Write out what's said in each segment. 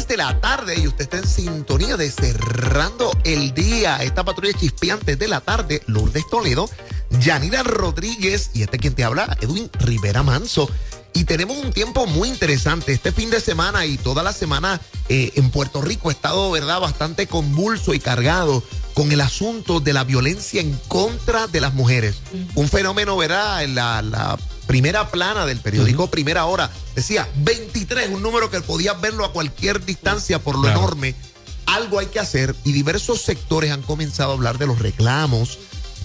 3 de la tarde y usted está en sintonía de Cerrando el Día. Esta patrulla chispeante de la tarde, Lourdes Toledo, Yanira Rodríguez y quien te habla, Edwin Rivera Manso. Y tenemos un tiempo muy interesante. Este fin de semana y toda la semana en Puerto Rico ha estado, ¿verdad?, bastante convulso y cargado con el asunto de la violencia en contra de las mujeres. Un fenómeno, ¿verdad?, en la primera plana del periódico Primera Hora. Decía 23, un número que podías verlo a cualquier distancia por lo enorme. Algo hay que hacer y diversos sectores han comenzado a hablar de los reclamos.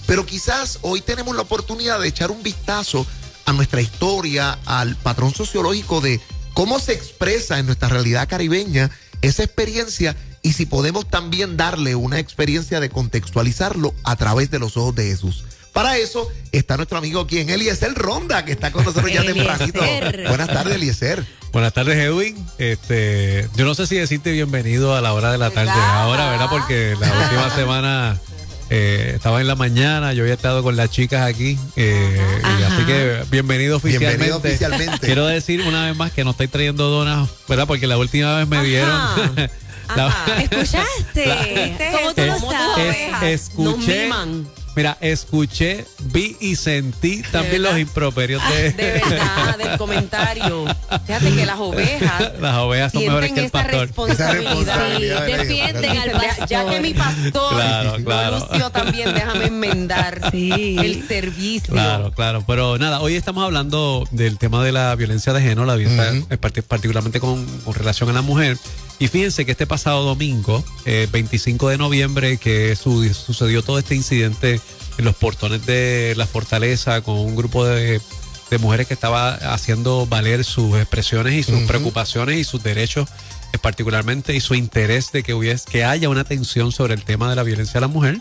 Pero quizás hoy tenemos la oportunidad de echar un vistazo a nuestra historia, al patrón sociológico de cómo se expresa en nuestra realidad caribeña esa experiencia y si podemos también darle una experiencia de contextualizarlo a través de los ojos de Jesús. Para eso está nuestro amigo aquí en Eliezer Ronda, que está con nosotros ya tempranito. Buenas tardes, Eliezer. Buenas tardes, Edwin. Yo no sé si decirte bienvenido a la hora de la tarde ahora, ¿verdad? Porque la última semana estaba en la mañana, yo había estado con las chicas aquí, y así que bienvenido oficialmente. Bienvenido oficialmente. Quiero decir una vez más que no estoy trayendo donas, ¿verdad? Porque la última vez me dieron... ¿Escuchaste? ¿Cómo tú lo sabes? Escuché... Mira, escuché, vi y sentí también los improperios de verdad, del comentario. Fíjate que las ovejas son mejores que el pastor. Responsabilidad. Sí, defienden al pastor. Ya que mi pastor lució también, déjame enmendar el servicio. Claro. Pero nada, hoy estamos hablando del tema de la violencia de género, la violencia particularmente con relación a la mujer. Y fíjense que este pasado domingo, 25 de noviembre, que sucedió todo este incidente en los portones de la Fortaleza con un grupo de mujeres que estaba haciendo valer sus expresiones y sus preocupaciones y sus derechos, particularmente, y su interés de que haya una atención sobre el tema de la violencia a la mujer.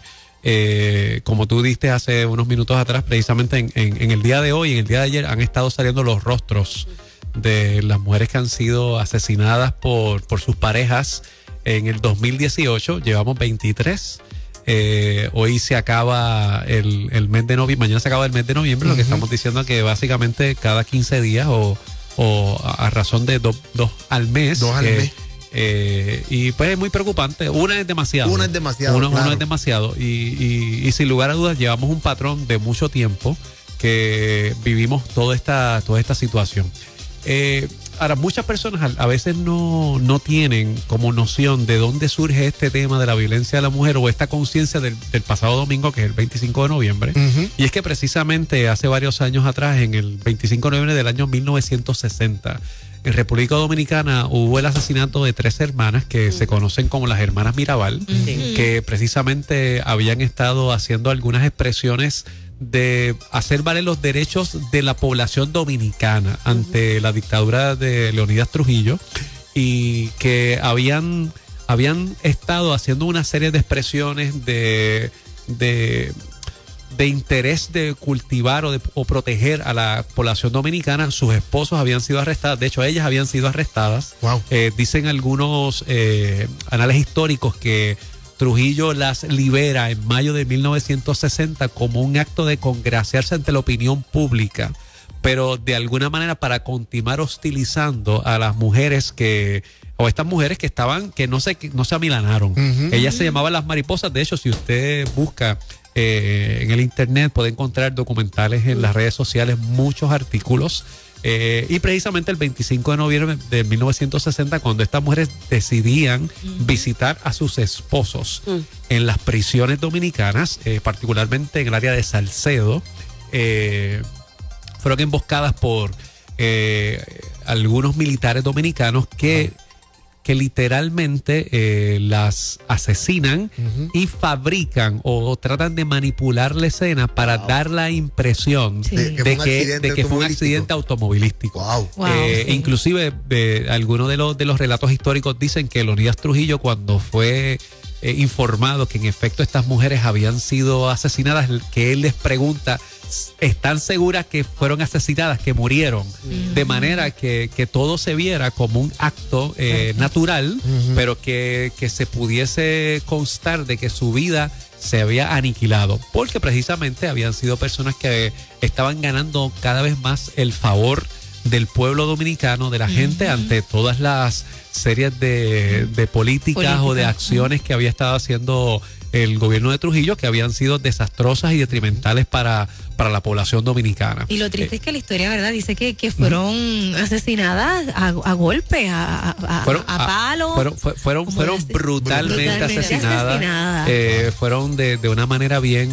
Como tú diste hace unos minutos atrás, precisamente en el día de hoy, en el día de ayer, han estado saliendo los rostros de las mujeres que han sido asesinadas por sus parejas en el 2018. Llevamos 23. Hoy se acaba el mes de noviembre, mañana se acaba el mes de noviembre. Lo que estamos diciendo es que básicamente cada 15 días o a razón de dos al mes. Y pues es muy preocupante. Una es demasiado. Uno es demasiado. Y sin lugar a dudas llevamos un patrón de mucho tiempo que vivimos toda esta situación. Ahora, muchas personas a veces no tienen como noción de dónde surge este tema de la violencia de la mujer o esta conciencia del pasado domingo, que es el 25 de noviembre. Y es que precisamente hace varios años atrás, en el 25 de noviembre del año 1960, en República Dominicana hubo el asesinato de 3 hermanas que se conocen como las hermanas Mirabal, que precisamente habían estado haciendo algunas expresiones de hacer valer los derechos de la población dominicana ante la dictadura de Leonidas Trujillo, y que habían estado haciendo una serie de expresiones de interés de cultivar o proteger a la población dominicana. Sus esposos habían sido arrestados, de hecho ellas habían sido arrestadas. Dicen algunos anales históricos que Trujillo las libera en mayo de 1960 como un acto de congraciarse ante la opinión pública, pero de alguna manera para continuar hostilizando a las mujeres estas mujeres que no se amilanaron. Ellas se llamaban las mariposas. De hecho, si usted busca en el internet, puede encontrar documentales en las redes sociales, muchos artículos. Y precisamente el 25 de noviembre de 1960, cuando estas mujeres decidían visitar a sus esposos en las prisiones dominicanas, particularmente en el área de Salcedo, fueron emboscadas por algunos militares dominicanos que literalmente las asesinan y fabrican o tratan de manipular la escena para dar la impresión de que fue un accidente automovilístico. Inclusive algunos de los relatos históricos dicen que Leonidas Trujillo, cuando fue informado que en efecto estas mujeres habían sido asesinadas, que él les pregunta: ¿están seguras que fueron asesinadas, que murieron? De manera que todo se viera como un acto natural, pero que se pudiese constar de que su vida se había aniquilado, porque precisamente habían sido personas que estaban ganando cada vez más el favor del pueblo dominicano, de la gente, ante todas las series de políticas o de acciones que había estado haciendo el gobierno de Trujillo, que habían sido desastrosas y detrimentales para la población dominicana. Y lo triste es que la historia, ¿verdad? Dice que fueron asesinadas a golpes, a palos. Fueron brutalmente asesinadas. Fueron de una manera bien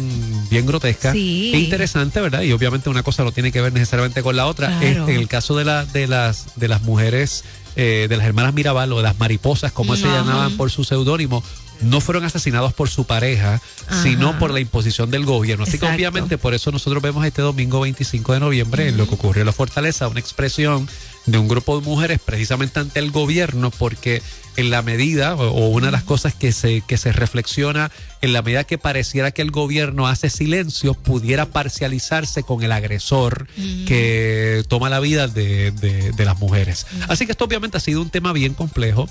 grotesca. Sí. E interesante, ¿verdad? Y obviamente una cosa no tiene que ver necesariamente con la otra. Claro. En el caso de las mujeres, de las hermanas Mirabal o de las mariposas, como se llamaban por su seudónimo, no fueron asesinados por su pareja, sino por la imposición del gobierno. Así que obviamente por eso nosotros vemos este domingo 25 de noviembre en lo que ocurrió en la Fortaleza, una expresión de un grupo de mujeres precisamente ante el gobierno, porque en la medida, o una de las cosas que se reflexiona, en la medida que pareciera que el gobierno hace silencio, pudiera parcializarse con el agresor que toma la vida de las mujeres. Así que esto obviamente ha sido un tema bien complejo,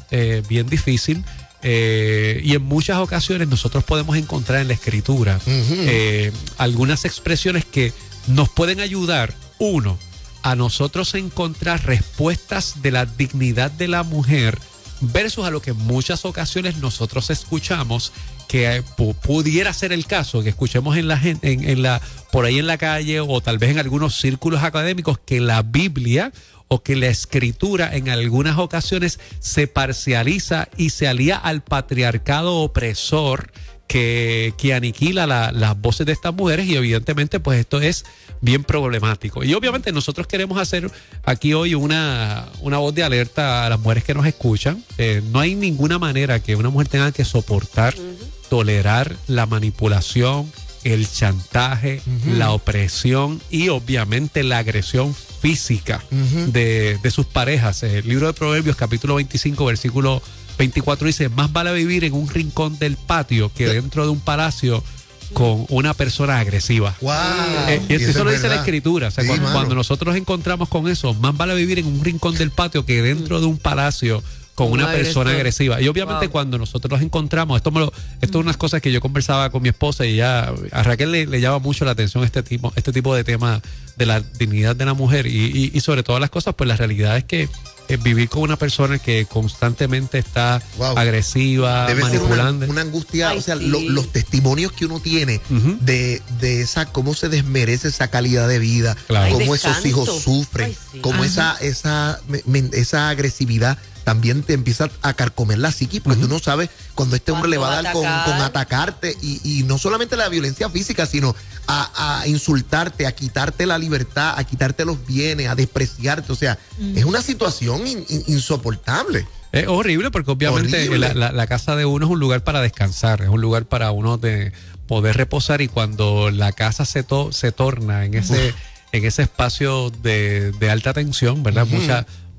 bien difícil. Y en muchas ocasiones nosotros podemos encontrar en la escritura algunas expresiones que nos pueden ayudar, a nosotros encontrar respuestas de la dignidad de la mujer versus a lo que en muchas ocasiones nosotros escuchamos que pudiera ser el caso, que escuchemos por ahí en la calle o tal vez en algunos círculos académicos, que la Biblia o que la escritura en algunas ocasiones se parcializa y se alía al patriarcado opresor que aniquila las voces de estas mujeres, y evidentemente pues esto es bien problemático. Y obviamente nosotros queremos hacer aquí hoy una voz de alerta a las mujeres que nos escuchan. No hay ninguna manera que una mujer tenga que soportar, tolerar la manipulación, el chantaje, la opresión y obviamente la agresión física de sus parejas. El libro de Proverbios, capítulo 25, versículo 24 dice: más vale vivir en un rincón del patio que dentro de un palacio con una persona agresiva. Wow. Y eso lo dice la escritura. O sea, cuando nosotros nos encontramos con eso, más vale vivir en un rincón del patio que dentro de un palacio con una persona agresiva. Y obviamente cuando nosotros nos encontramos, esto es unas cosas que yo conversaba con mi esposa, y a Raquel le llama mucho la atención este tipo de tema de la dignidad de la mujer, y sobre todas las cosas, pues la realidad es que vivir con una persona que constantemente está agresiva, debe manipulando. Ser una angustia. O sea, los testimonios que uno tiene de cómo se desmerece esa calidad de vida, cómo esos hijos sufren, cómo esa agresividad también te empieza a carcomer la psiquis, porque tú no sabes cuando este hombre le va a dar con atacarte, y no solamente la violencia física, sino a insultarte, a quitarte la libertad, a quitarte los bienes, a despreciarte. O sea, es una situación insoportable. Es horrible, porque obviamente la casa de uno es un lugar para descansar, es un lugar para uno de poder reposar, y cuando la casa se torna en ese espacio de alta tensión, ¿verdad?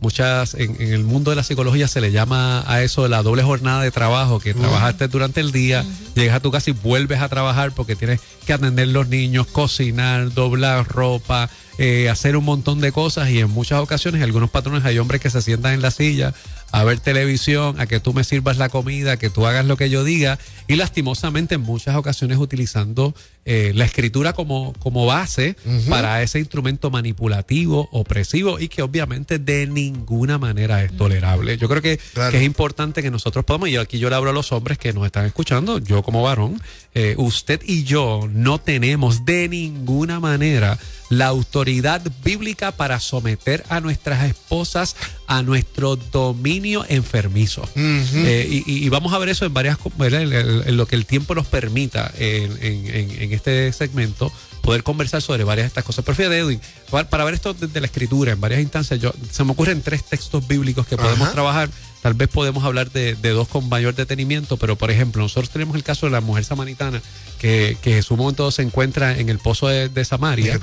Muchas en el mundo de la psicología se le llama a eso la doble jornada de trabajo, que trabajaste durante el día, llegas a tu casa y vuelves a trabajar porque tienes que atender los niños, cocinar, doblar ropa, hacer un montón de cosas, y en muchas ocasiones, algunos patrones, hay hombres que se sientan en la silla a ver televisión, a que tú me sirvas la comida, a que tú hagas lo que yo diga, y lastimosamente en muchas ocasiones utilizando la escritura como base para ese instrumento manipulativo, opresivo, y que obviamente de ninguna manera es tolerable. Yo creo que es importante que nosotros podamos, y aquí yo le hablo a los hombres que nos están escuchando, yo como varón, usted y yo no tenemos de ninguna manera la autoridad bíblica para someter a nuestras esposas a nuestro dominio enfermizo. Y vamos a ver eso en en lo que el tiempo nos permita en este segmento, poder conversar sobre varias de estas cosas. Pero fíjate, Edwin, para ver esto desde la escritura en varias instancias, se me ocurren 3 textos bíblicos que podemos trabajar. Tal vez podemos hablar de 2 con mayor detenimiento, pero por ejemplo, nosotros tenemos el caso de la mujer samaritana, que en su momento se encuentra en el pozo de Samaria.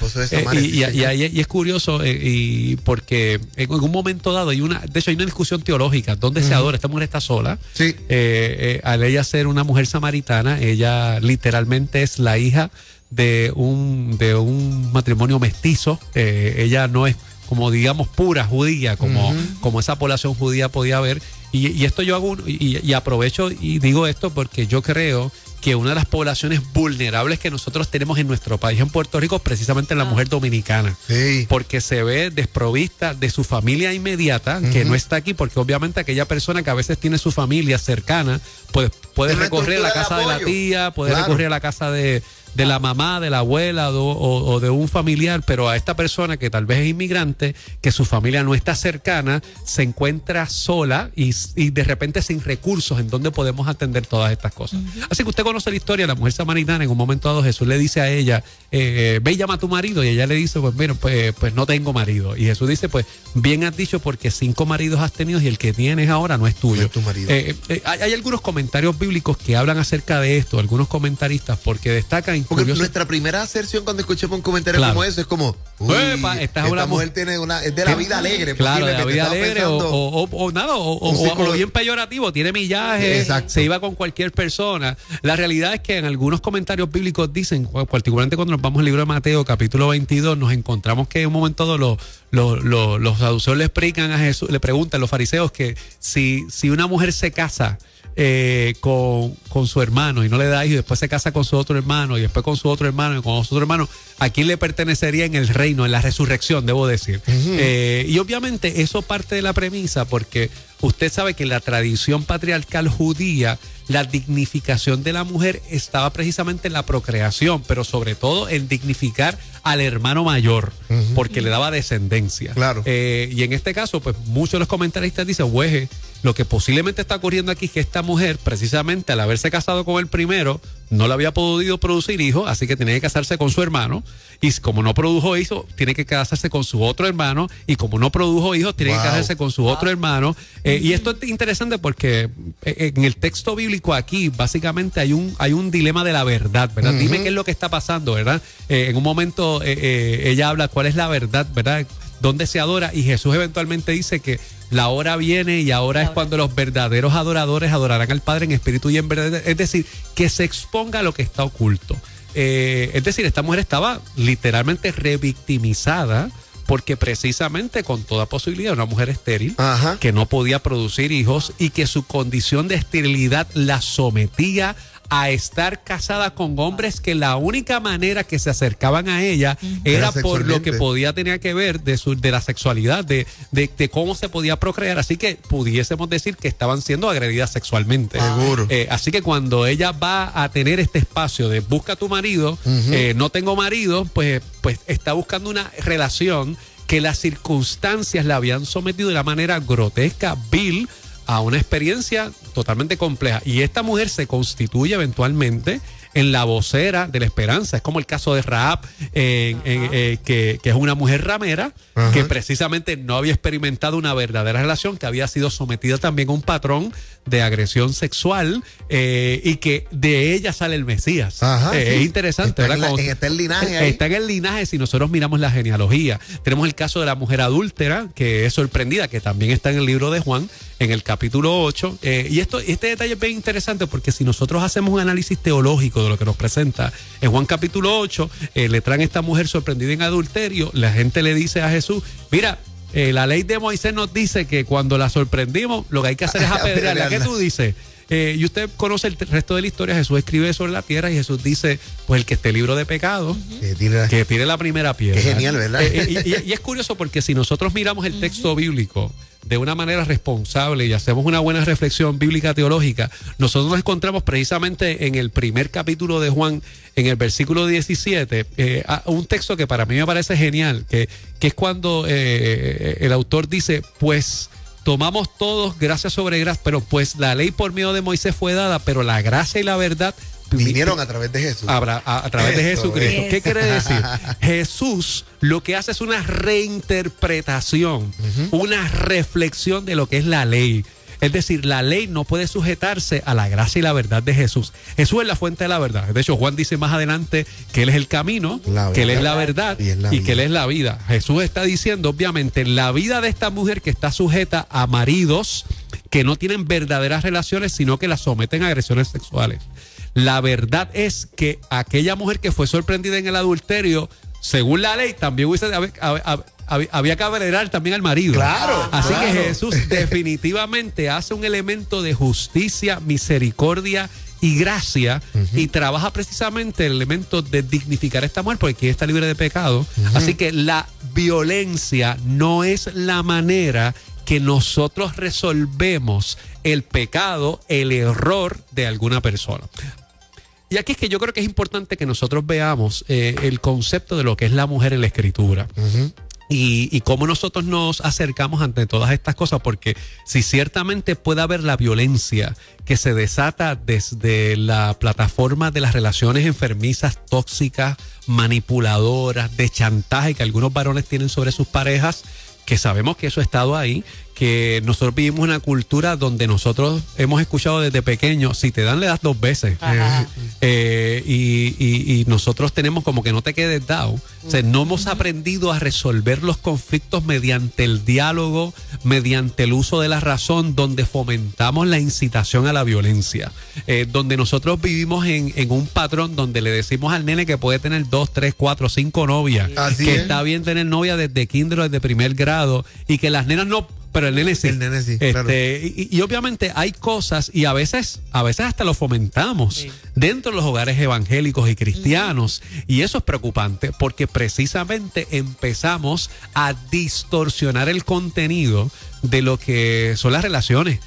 Y es curioso, y porque en un momento dado hay una discusión teológica donde se adora. Esta mujer está sola. Al ella ser una mujer samaritana, ella literalmente es la hija de un matrimonio mestizo. Ella no es, como digamos, pura judía, como esa población judía podía haber. Y esto yo hago, y aprovecho y digo esto porque yo creo que una de las poblaciones vulnerables que nosotros tenemos en nuestro país, en Puerto Rico, es precisamente la mujer dominicana. Sí. Porque se ve desprovista de su familia inmediata, que no está aquí, porque obviamente aquella persona que a veces tiene su familia cercana, pues puede recorrer la casa de la tía, puede recurrir a la casa de la mamá, de la abuela o de un familiar, pero a esta persona que tal vez es inmigrante, que su familia no está cercana, se encuentra sola y de repente sin recursos en donde podemos atender todas estas cosas. Así que usted conoce la historia de la mujer samaritana. En un momento dado Jesús le dice a ella, ve y llama a tu marido, y ella le dice, pues mira, pues no tengo marido. Y Jesús dice, pues bien has dicho, porque 5 maridos has tenido y el que tienes ahora no es tuyo. No es tu marido. Hay algunos comentarios bíblicos que hablan acerca de esto, algunos comentaristas, porque destacan. Porque nuestra primera aserción cuando escuchemos un comentario como eso es como, esta mujer tiene es de la vida alegre. Claro, de la vida alegre o bien peyorativo, tiene millaje, se iba con cualquier persona. La realidad es que en algunos comentarios bíblicos dicen, particularmente cuando nos vamos al libro de Mateo, capítulo 22, nos encontramos que en un momento dado los saduceos le explican a Jesús, le preguntan a los fariseos que si una mujer se casa con su hermano y no le da hijos, y después se casa con su otro hermano y después con su otro hermano y con su otro hermano, ¿a quién le pertenecería en el reino, en la resurrección, debo decir? Y obviamente eso parte de la premisa, porque usted sabe que en la tradición patriarcal judía la dignificación de la mujer estaba precisamente en la procreación, pero sobre todo en dignificar al hermano mayor, porque le daba descendencia. Claro. Y en este caso, pues muchos de los comentaristas dicen, lo que posiblemente está ocurriendo aquí es que esta mujer, precisamente al haberse casado con el primero, no le había podido producir hijos, así que tenía que casarse con su hermano, y como no produjo hijos, tiene que casarse con su otro hermano, y como no produjo hijos, tiene que casarse con su otro hermano. Y esto es interesante porque en el texto bíblico aquí, básicamente hay un dilema de la verdad, ¿verdad? Dime qué es lo que está pasando, ¿verdad? En un momento ella habla cuál es la verdad, ¿verdad? ¿Dónde se adora? Y Jesús eventualmente dice que la hora viene y ahora es cuando los verdaderos adoradores adorarán al Padre en espíritu y en verdad. Es decir, que se exponga lo que está oculto. Es decir, esta mujer estaba literalmente revictimizada porque precisamente con toda posibilidad una mujer estéril, que no podía producir hijos y que su condición de esterilidad la sometía a estar casada con hombres que la única manera que se acercaban a ella era por lo que podía tener que ver de la sexualidad, de cómo se podía procrear. Así que pudiésemos decir que estaban siendo agredidas sexualmente. Seguro. Así que cuando ella va a tener este espacio de busca a tu marido, no tengo marido, pues está buscando una relación que las circunstancias la habían sometido de una manera grotesca, vil, a una experiencia totalmente compleja. Y esta mujer se constituye eventualmente en la vocera de la esperanza. Es como el caso de Rahab, que es una mujer ramera, que precisamente no había experimentado una verdadera relación, que había sido sometida también a un patrón de agresión sexual, y que de ella sale el Mesías. Es interesante, ¿verdad? Está el linaje ahí. Está en el linaje si nosotros miramos la genealogía. Tenemos el caso de la mujer adúltera, que es sorprendida, que también está en el libro de Juan, en el capítulo 8. Y este detalle es bien interesante porque si nosotros hacemos un análisis teológico de lo que nos presenta en Juan capítulo 8, le traen a esta mujer sorprendida en adulterio. La gente le dice a Jesús, mira, la ley de Moisés nos dice que cuando la sorprendimos lo que hay que hacer es apedrearla. ¿Qué tú dices? Y usted conoce el resto de la historia. Jesús escribe sobre la tierra y Jesús dice, pues el que esté libre de pecado, que tire la primera piedra. Qué genial, ¿verdad? Y es curioso porque si nosotros miramos el texto bíblico de una manera responsable y hacemos una buena reflexión bíblica teológica, nosotros nos encontramos precisamente en el primer capítulo de Juan, en el versículo 17, un texto que para mí me parece genial, que es cuando el autor dice, pues tomamos todos gracia sobre gracia, pero pues la ley por medio de Moisés fue dada, pero la gracia y la verdad vinieron a través de Jesús. A través de Jesucristo. ¿Qué quiere decir? Jesús lo que hace es una reinterpretación, una reflexión de lo que es la ley. Es decir, la ley no puede sujetarse a la gracia y la verdad de Jesús. Jesús es la fuente de la verdad. De hecho, Juan dice más adelante que Él es el camino, que Él es la verdad y que Él es la vida. Jesús está diciendo, obviamente, la vida de esta mujer que está sujeta a maridos que no tienen verdaderas relaciones, sino que la someten a agresiones sexuales. La verdad es que aquella mujer que fue sorprendida en el adulterio, según la ley, también había que apedrear también al marido. Claro. Así que Jesús definitivamente hace un elemento de justicia, misericordia, y gracia y trabaja precisamente el elemento de dignificar a esta mujer porque ella está libre de pecado. Así que la violencia no es la manera que nosotros resolvemos el pecado, el error de alguna persona. Y aquí es que yo creo que es importante que nosotros veamos el concepto de lo que es la mujer en la Escritura. Y cómo nosotros nos acercamos ante todas estas cosas, porque si ciertamente puede haber la violencia que se desata desde la plataforma de las relaciones enfermizas, tóxicas, manipuladoras, de chantaje que algunos varones tienen sobre sus parejas, que sabemos que eso ha estado ahí, que nosotros vivimos una cultura donde nosotros hemos escuchado desde pequeños, si te dan le das 2 veces. Y nosotros tenemos como que no te quedes dado. O sea, no hemos aprendido a resolver los conflictos mediante el diálogo, mediante el uso de la razón, donde fomentamos la incitación a la violencia. Donde nosotros vivimos en un patrón donde le decimos al nene que puede tener 2, 3, 4, 5 novias, que está bien tener novia desde kinder o desde primer grado, y que las nenas no... Pero el nene sí. El nene sí, claro. Y obviamente hay cosas, y a veces hasta lo fomentamos dentro de los hogares evangélicos y cristianos. Y eso es preocupante porque precisamente empezamos a distorsionar el contenido de lo que son las relaciones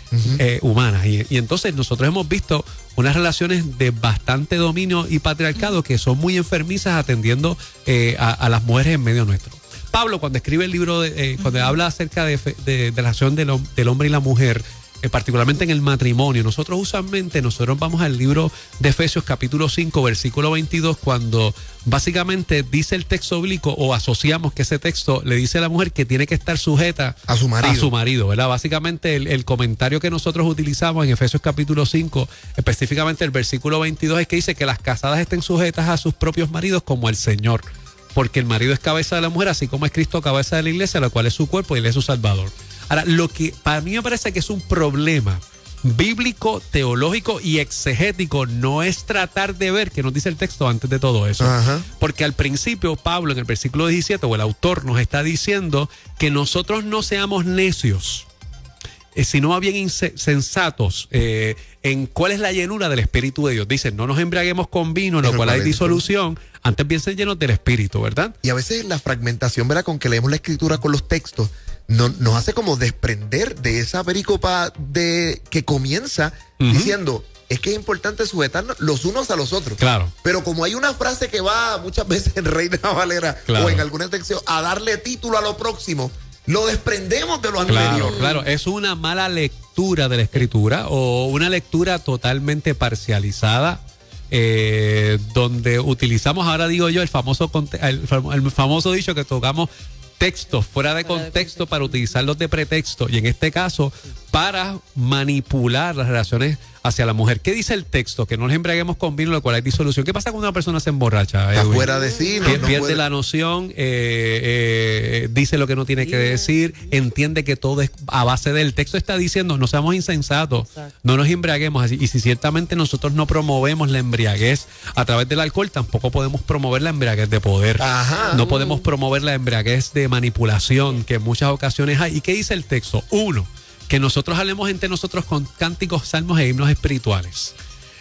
humanas. Y entonces nosotros hemos visto unas relaciones de bastante dominio y patriarcado que son muy enfermizas atendiendo a las mujeres en medio nuestro. Pablo, cuando escribe el libro, cuando habla acerca de la relación del hombre y la mujer, particularmente en el matrimonio, nosotros vamos al libro de Efesios capítulo 5, versículo 22, cuando básicamente dice el texto bíblico, o asociamos que ese texto le dice a la mujer que tiene que estar sujeta a su marido, ¿verdad? Básicamente el comentario que nosotros utilizamos en Efesios capítulo 5, específicamente el versículo 22, es que dice que las casadas estén sujetas a sus propios maridos como al Señor. Porque el marido es cabeza de la mujer, así como es Cristo cabeza de la iglesia, la cual es su cuerpo y él es su salvador. Ahora, lo que para mí me parece que es un problema bíblico, teológico y exegético no es tratar de ver qué nos dice el texto antes de todo eso. Porque al principio Pablo, en el versículo 17, o el autor nos está diciendo que nosotros no seamos necios, sino más bien sensatos en cuál es la llenura del Espíritu de Dios. Dice, no nos embriaguemos con vino, en lo cual hay disolución, antes bien ser llenos del Espíritu, ¿verdad? Y a veces la fragmentación, ¿verdad?, con que leemos la Escritura con los textos, nos hace como desprender de esa pericopa que comienza diciendo, es que es importante sujetarnos los unos a los otros. Claro. Pero como hay una frase que va muchas veces en Reina Valera o en alguna sección a darle título a lo próximo, lo desprendemos de lo anterior. Claro, es una mala lectura de la Escritura o una lectura totalmente parcializada, donde utilizamos, ahora digo yo, el famoso dicho que tocamos textos fuera de contexto para utilizarlos de pretexto, y en este caso para manipular las relaciones hacia la mujer. ¿Qué dice el texto? Que no nos embriaguemos con vino, lo cual hay disolución. ¿Qué pasa cuando una persona se emborracha? Está fuera de sí, pierde la noción, dice lo que no tiene que decir, entiende que todo es a base del texto. Está diciendo, no seamos insensatos, no nos embriaguemos. Y si ciertamente nosotros no promovemos la embriaguez a través del alcohol, tampoco podemos promover la embriaguez de poder. No podemos promover la embriaguez de manipulación, que en muchas ocasiones hay. ¿Y qué dice el texto? 1, que nosotros hablemos entre nosotros con cánticos, salmos e himnos espirituales.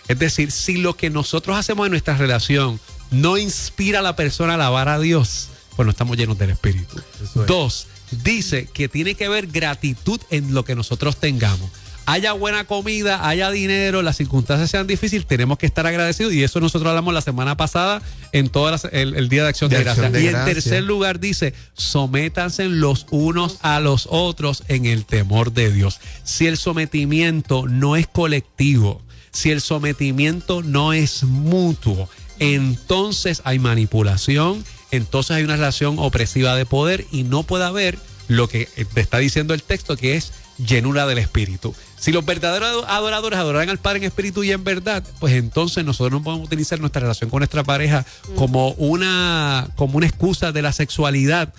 Es decir, si lo que nosotros hacemos en nuestra relación no inspira a la persona a alabar a Dios, pues no estamos llenos del Espíritu. 2, dice que tiene que haber gratitud en lo que nosotros tengamos. Haya buena comida, haya dinero, las circunstancias sean difíciles, tenemos que estar agradecidos, y eso nosotros hablamos la semana pasada en todo el Día de Acción de Gracias. Y en tercer lugar dice, sométanse los unos a los otros en el temor de Dios. Si el sometimiento no es colectivo, si el sometimiento no es mutuo, entonces hay manipulación, entonces hay una relación opresiva de poder, y no puede haber lo que te está diciendo el texto, que es llenura del Espíritu. Si los verdaderos adoradores adoran al Padre en espíritu y en verdad, pues entonces nosotros no podemos utilizar nuestra relación con nuestra pareja como una excusa de la sexualidad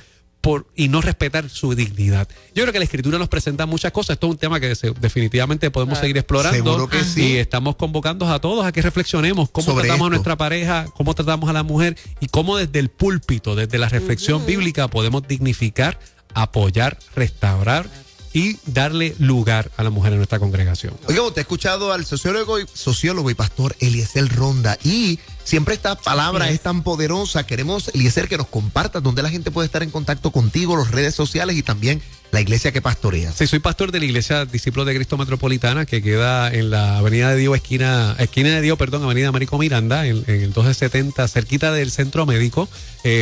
y no respetar su dignidad. Yo creo que la Escritura nos presenta muchas cosas. Esto es un tema que definitivamente podemos seguir explorando. Seguro que sí. Y estamos convocando a todos a que reflexionemos cómo tratamos a nuestra pareja, cómo tratamos a la mujer, y cómo desde el púlpito, desde la reflexión bíblica, podemos dignificar, apoyar, restaurar y darle lugar a la mujer en nuestra congregación. Oiga, usted ha escuchado al sociólogo y pastor Eliezer Ronda, y siempre esta palabra es tan poderosa. Queremos, Eliezer, que nos compartas dónde la gente puede estar en contacto contigo, las redes sociales y también la iglesia que pastoreas. Sí, soy pastor de la iglesia Discípulos de Cristo Metropolitana, que queda en la avenida de Dios, avenida Américo Miranda, en el 1270, cerquita del centro médico.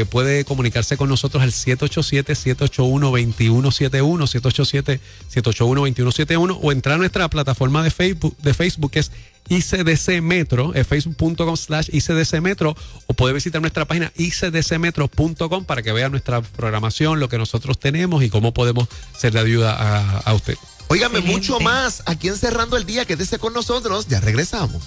Puede comunicarse con nosotros al 787-781-2171, 787-781-2171, o entrar a nuestra plataforma de Facebook, que es ICDC Metro, facebook.com/ICDC Metro, o puede visitar nuestra página icdcmetro.com para que vea nuestra programación, lo que nosotros tenemos y cómo podemos ser de ayuda a usted. Óigame, mucho más aquí en Cerrando el Día. Quédese con nosotros, ya regresamos.